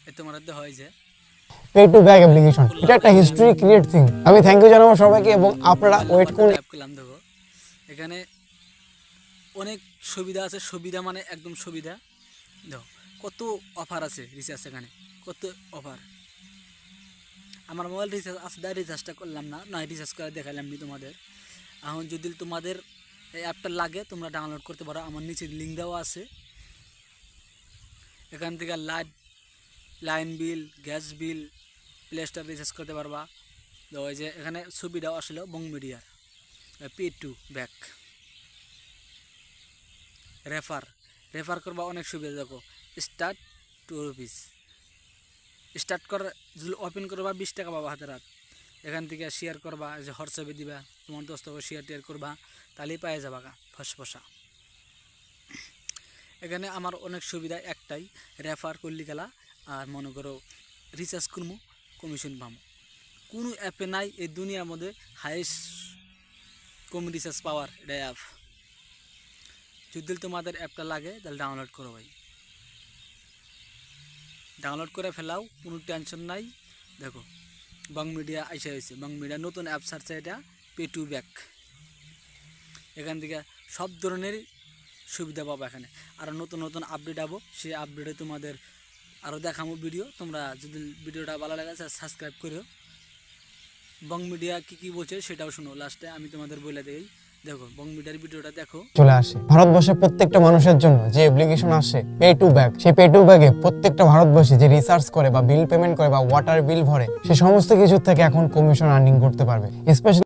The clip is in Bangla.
এ তোমার হাতে হয় যে পে টু ব্যাক অ্যাপ্লিকেশন, এটা একটা হিস্ট্রি ক্রিয়েট থিং। আমি থ্যাংক ইউ জানাবো সবাইকে এবং আপনারা মোবাইল ওয়েট নাম্বারটা করুন। টাইপ করলাম, দেখো এখানে অনেক সুবিধা আছে, সুবিধা মানে একদম সুবিধা। দেখো কত অফার আছে রিচার্জ, এখানে কত অফার। আমার মোবাইল রিচার্জ আছে, রিচার্জটা করলাম না, নয় রিচার্জ করে দেখালাম নি তোমাদের। এখন যদি তোমাদের এই অ্যাপটা লাগে তোমরা ডাউনলোড করতে পারো, আমার নিচে লিঙ্ক দেওয়া আছে। এখান থেকে line bill, gas bill, play store recharge করতে পারবা। তো ওই যে এখানে সুবিধাও আসলে বং মিডিয়ার পে টু ব্যাক। রেফার করবা, অনেক সুবিধা। দেখো স্টার্ট 2 রুপিস, স্টার্ট কর যদি ওপেন করবা 20 টাকা পাবা হাতের হাত। এখান থেকে শেয়ার করবা, যে হোয়াটসঅ্যাপে দিবা, তোমার দোস্তকে শেয়ার টেয়ার করবা, তাহলেই পায়ে যাবা গা ফসফসা। এখানে আমার অনেক সুবিধা একটাই, রেফার করলি গেলা আর মনে করো রিচার্জ করবো, কমিশন পাবো। কোনো অ্যাপে নাই এই দুনিয়ার মধ্যে হাইয়েস্ট কম রিচার্জ পাওয়ার এটা অ্যাপ। যদি তোমাদের অ্যাপটা লাগে তাহলে ডাউনলোড করো ভাই, ডাউনলোড করে ফেলাও, কোনো টেনশন নাই। দেখো বং মিডিয়া আইসা হয়েছে, বং মিডিয়া নতুন অ্যাপ ছাড়ছে, এটা পে টু ব্যাক। এখান থেকে সব ধরনের সুবিধা পাবো এখানে। আরও নতুন নতুন আপডেট আবো, সেই আপডেটে তোমাদের আরও দেখাবো ভিডিও। তোমরা যদি ভিডিওটা ভালো লাগে সাবস্ক্রাইব করো। বং মিডিয়া কী বলছে সেটাও শুনো, লাস্টে আমি তোমাদের বলে দেই। দেখো বং মিডিয়ার ভিডিওটা দেখো। চলে আসে ভারতবর্ষের প্রত্যেকটা মানুষের জন্য যে অ্যাপ্লিকেশন আসে পে টু ব্যাক, সেই পে টু ব্যাকে প্রত্যেকটা ভারতবর্ষী যে রিচার্জ করে বা বিল পেমেন্ট করে বা ওয়াটার বিল ভরে, সে সমস্ত কিছুর থেকে এখন কমিশন আর্নিং করতে পারবে। স্পেশালি